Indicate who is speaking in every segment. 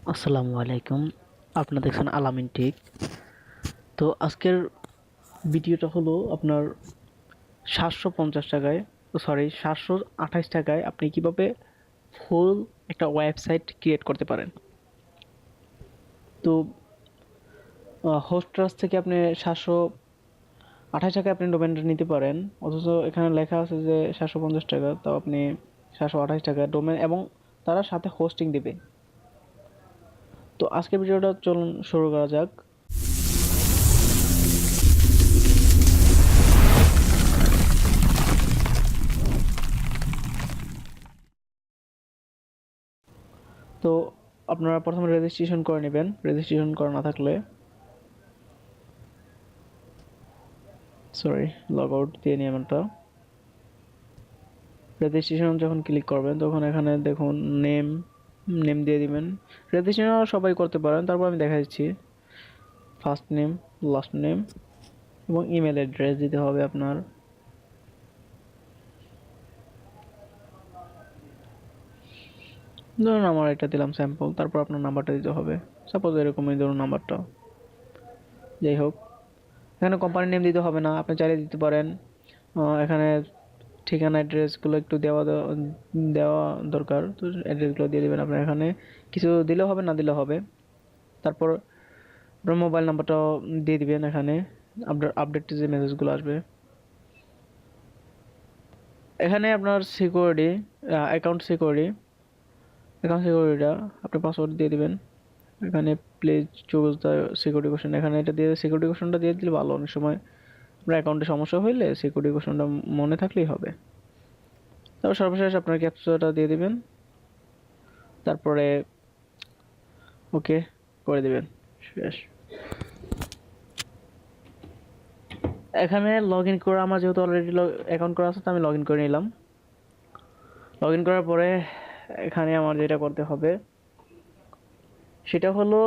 Speaker 1: আসসালামু আলাইকুম। আপনারা দেখছেন আলামিন টেক। তো আজকের ভিডিওটা হলো আপনার ৭৫০ টাকায়, সরি ৭২৮ টাকায় আপনি কিভাবে ফুল একটা ওয়েবসাইট ক্রিয়েট করতে পারেন। তো হোস্টট্রাস্ট থেকে আপনি ৭২৮ টাকায় আপনি ডোমেনটা নিতে পারেন, অথচ এখানে লেখা আছে যে ৭৫০ টাকা, তাও আপনি ৭২৮ টাকা ডোমেন এবং তারা সাথে হোস্টিং দেবে। তো আজকের ভিডিওটা চলুন শুরু করা যাক। তো আপনারা প্রথমে রেজিস্ট্রেশন করে নেবেন, রেজিস্ট্রেশন করা না থাকলে, সরি, লগ আউট দিয়ে নিয়ে একটা রেজিস্ট্রেশন যখন ক্লিক করবেন তখন এখানে দেখুন নেম নেম দিয়ে দিবেন। রেজিস্ট্রেশন সবাই করতে পারেন, তারপর আমি দেখা দিচ্ছি। ফার্স্ট নেম, লাস্ট নেম এবং ইমেল অ্যাড্রেস দিতে হবে আপনার। ধরুন আমার এটা দিলাম স্যাম্পল, তারপর আপনার নাম্বারটা দিতে হবে। সাপোজ এরকমই ধরুন নাম্বারটা, যাই হোক। এখানে কোম্পানির নেম দিতে হবে না, আপনি চাইলে দিতে পারেন। এখানে ঠিকানা অ্যাড্রেসগুলো একটু দেওয়া দেওয়া দরকার, তো অ্যাড্রেসগুলো দিয়ে দেবেন আপনার। এখানে কিছু দিলেও হবে, না দিলেও হবে। তারপর আপনার মোবাইল নাম্বারটাও দিয়ে দিবেন এখানে, আপডেট যে মেসেজগুলো আসবে। এখানে আপনার সিকিউরিটি, অ্যাকাউন্ট সিকিউরিটি, অ্যাকাউন্ট সিকিউরিটিটা আপনি পাসওয়ার্ড দিয়ে দিবেন। এখানে please choose the security question, এখানে এটা দিয়ে সিকিউরিটি কোশ্চেনটা দিয়ে দিলে ভালো। অনেক সময় আপনার অ্যাকাউন্টে সমস্যা হইলে সিকিউরিটি কোশ্চেনটা মনে থাকলেই হবে। তারপর সর্বশেষ আপনার ক্যাপচাটা দিয়ে দিবেন, তারপরে ওকে করে দিবেন, শেষ। এখানে লগ ইন করে আমার যেহেতু অলরেডি অ্যাকাউন্ট করা আছে, তো আমি লগ ইন করে নিলাম। লগ ইন করার পরে এখানে আমার যেটা করতে হবে সেটা হলো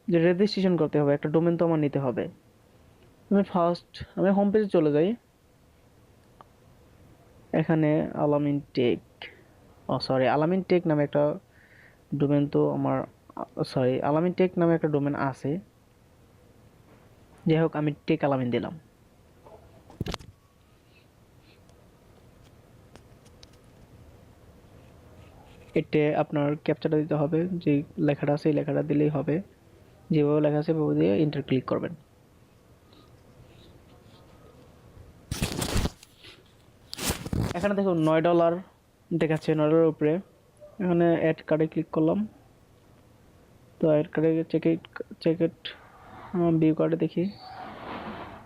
Speaker 1: যে রেজিস্ট্রেশন করতে হবে, একটা ডোমেন তো আমার নিতে হবে। আমি হোম পেজে চলে যাই। এখানে আলামিন টেক, সরি, আলামিন টেক নামে একটা ডোমেন তো আমার, সরি, আলামিন টেক নামে একটা ডোমেন আছে। যাই হোক, আমি টেক আলামিন দিলাম। এতে আপনার ক্যাপচাটা দিতে হবে, যে লেখাটা আছে এই লেখাটা দিলেই হবে। যেভাবে লেখা আছে সেভাবে দিয়ে এন্টার ক্লিক করবেন। এখানে দেখুন $9 দেখাচ্ছে, $9 উপরে। এখানে অ্যাড কার্ডে ক্লিক করলাম। তো অ্যাড কার্ডে চেক ইট ভিউ কার্ডে দেখি।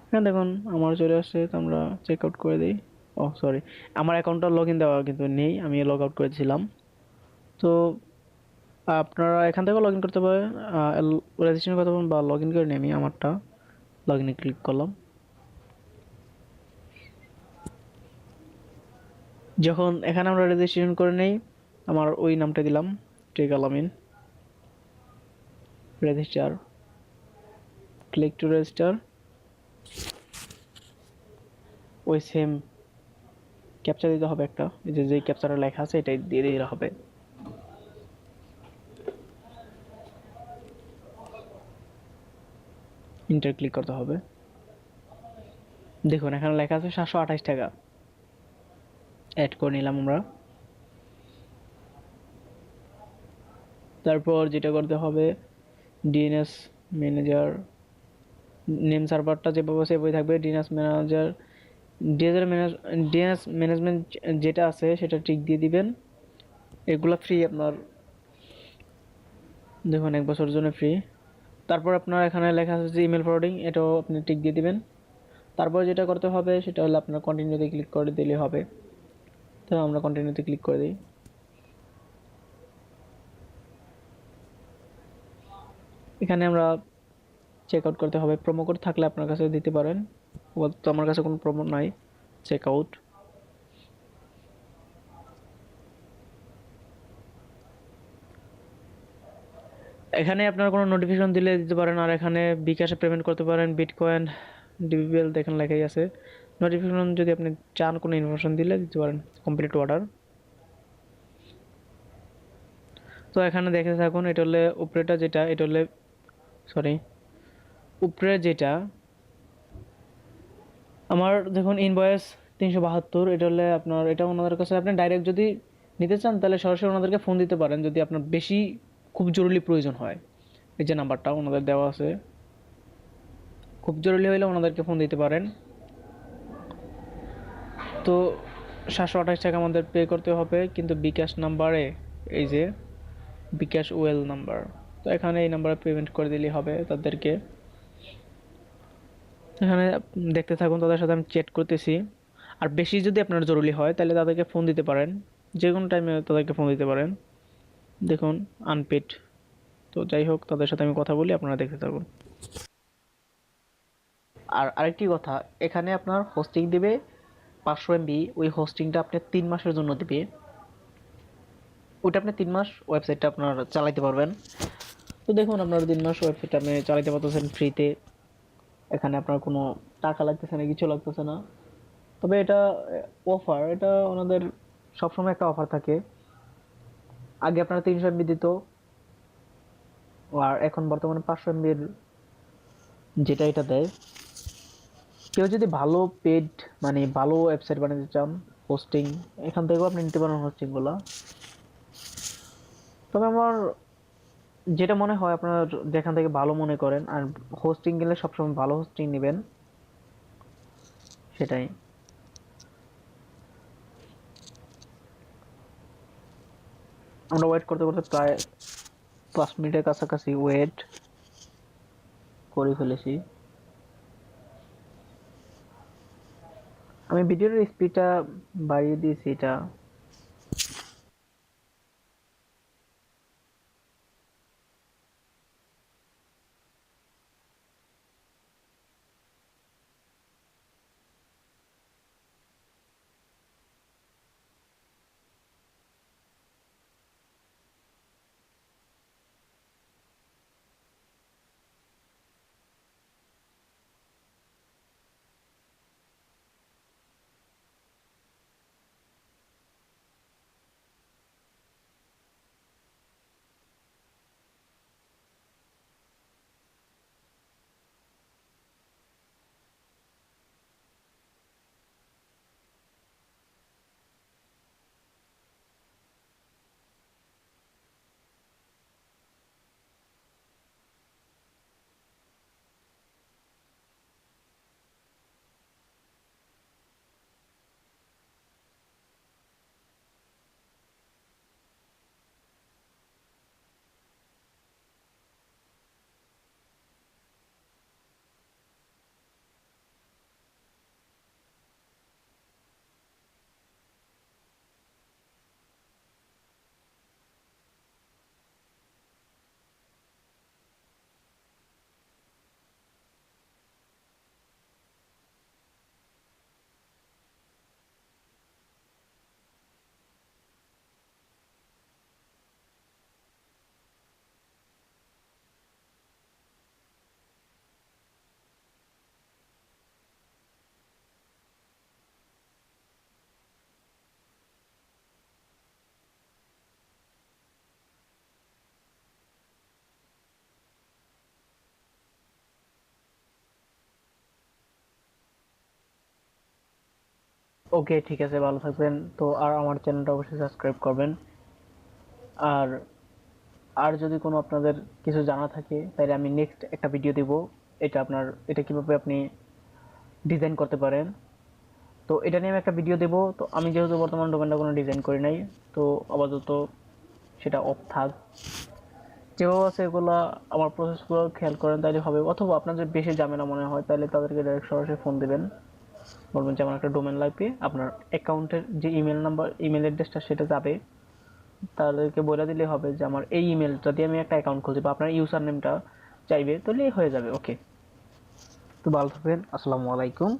Speaker 1: এখানে দেখুন আমার চলে আসছে, তো আমরা চেক আউট করে দিই। ও সরি, আমার অ্যাকাউন্টটা লগ ইন দেওয়া কিন্তু নেই, আমি লগ আউট করেছিলাম। তো আপনারা এখান থেকেও লগ ইন করতে পারেন, রেজিস্ট্রেশন করতে পারেন, বা লগ ইন করে নিই। আমি আমারটা লগ ইনে ক্লিক করলাম। যখন এখানে আমরা রেজিস্ট্রেশন করে নেই, আমার ওই নামটা দিলাম, টেক আলামিন। Register, click to register. ওই সেম ক্যাপচা দিতে হবে একটা, এই যে যেই ক্যাপচাটা লেখা আছে এটাই দিয়ে দিতে হবে। ইন্টার ক্লিক করতে হবে। দেখুন এখানে লেখা আছে ৭২৮ টাকা, অ্যাড করে নিলাম আমরা। তারপর যেটা করতে হবে, ডিএনএস ম্যানেজার, নেম সার্ভারটা যেভাবে সেভাবে থাকবে। ডিএনএস ম্যানেজার, ডিএনএস ম্যানেজমেন্ট যেটা আছে সেটা টিক দিয়ে দিবেন। এগুলা ফ্রি আপনার, দেখুন 1 বছরের জন্য ফ্রি। তারপর আপনার এখানে লেখা আছে যে ইমেল ফরওয়ার্ডিং, এটাও আপনি টিক দিয়ে দিবেন। তারপর যেটা করতে হবে সেটা হলো আপনার কন্টিনিউতে ক্লিক করে দিলে হবে। তো আমরা কন্টিনিউতে ক্লিক করে দিই। এখানে আমরা চেক আউট করতে হবে। প্রোমো কোড থাকলে আপনার কাছে দিতে পারেন, তো আমার কাছে কোনো প্রোমো নাই। চেক আউট, এখানে আপনার কোনো নোটিফিকেশন দিলে দিতে পারেন, আর এখানে বিকাশে পেমেন্ট করতে পারেন, বিটকয়েন, ডিবিএল দেখেন লেখাই আছে। নোটিফিকেশন যদি আপনি চান কোনো ইনফরমেশন দিলে দিতে পারেন। Complete order. তো এখানে দেখে থাকুন, এটা হলে উপরেটা যেটা, এটা হলে সরি উপরে যেটা আমার দেখুন ইনভয়েস 372, এটা হলে আপনার, এটা ওনাদের কাছে আপনি ডাইরেক্ট যদি নিতে চান তাহলে সরাসরি ওনাদেরকে ফোন দিতে পারেন যদি আপনার বেশি খুব জরুরি প্রয়োজন হয়। এই যে নাম্বারটা ওনাদের দেওয়া আছে, খুব জরুরি হলে ওনাদেরকে ফোন দিতে পারেন। তো 728 টাকা আমাদের পে করতে হবে, কিন্তু বিকাশ নাম্বারে, এই যে বিকাশ ওয়েল নাম্বার, তো এখানে এই নাম্বারে পেমেন্ট করে দিলেই হবে তাদেরকে। এখানে দেখতে থাকুন, তাদের সাথে আমি চ্যাট করতেছি। আর বেশি যদি আপনার জরুরি হয় তাহলে তাদেরকে ফোন দিতে পারেন, যে কোনো টাইমে তাদেরকে ফোন দিতে পারেন। দেখুন আনপেড। তো যাই হোক, তাদের সাথে আমি কথা বলি, আপনারা দেখতে থাকুন। আর আরেকটি কথা, এখানে আপনার হোস্টিং দিবে 500 MB, ওই হোস্টিংটা আপনি 3 মাসের জন্য দিবে। ওইটা আপনি 3 মাস ওয়েবসাইটটা আপনার চালাইতে পারবেন। তো দেখুন আপনার 3 মাস ওয়েবসাইট আপনি চালাইতে পারতেছেন ফ্রিতে। এখানে আপনার কোনো টাকা লাগতেছে না, কিছু লাগতেছে না। তবে এটা অফার, এটা ওনাদের সবসময় একটা অফার থাকে। আগে আপনারা 300 MB দিত, আর এখন বর্তমানে 500 MB যেটা এটা দেয়। কেউ যদি ভালো পেড মানে ভালো ওয়েবসাইট বানাতে চান, হোস্টিং এখান থেকেও আপনি নিতে পারেন হোস্টিংগুলো। তবে আমার যেটা মনে হয় আপনার যেখান থেকে ভালো মনে করেন, আর হোস্টিং গেলে সবসময় ভালো হোস্টিং নেবেন, সেটাই। আমরা ওয়েট করতে করতে প্রায় 5 মিনিটের কাছাকাছি ওয়েট করে ফেলেছি। আমি ভিডিওর স্পিডটা বাড়িয়ে দিয়েছি এটা। ওকে, ঠিক আছে, ভালো থাকবেন। তো আর আমার চ্যানেলটা অবশ্যই সাবস্ক্রাইব করবেন। আর আর যদি কোনো আপনাদের কিছু জানা থাকে তাহলে আমি নেক্সট একটা ভিডিও দিব, এটা আপনার, এটা কিভাবে আপনি ডিজাইন করতে পারেন, তো এটা নিয়ে আমি একটা ভিডিও দেব। তো আমি যেহেতু বর্তমান ডোমেনটা কোনো ডিজাইন করি নাই, তো আপাতত সেটা অফ থাক। যেভাবে আছে এগুলো আমার প্রসেসগুলো খেয়াল করেন তাহলে হবে। অথবা আপনার যদি বেশি ঝামেলা মনে হয় তাহলে তাদেরকে ডাইরেক্ট সরাসরি ফোন দিবেন, বলবেন যে আমার একটা ডোমেন লাগবে, আপনার অ্যাকাউন্টের যে ইমেল নাম্বার, ইমেল অ্যাড্রেসটা সেটা যাবে, তাদেরকে বলে দিলে হবে যে আমার এই ইমেলটা দিয়ে আমি একটা অ্যাকাউন্ট খুলছি, বা আপনার ইউজার নেমটা চাইবে, তাহলেই হয়ে যাবে। ওকে, তো ভালো থাকবেন, আসসালামু আলাইকুম।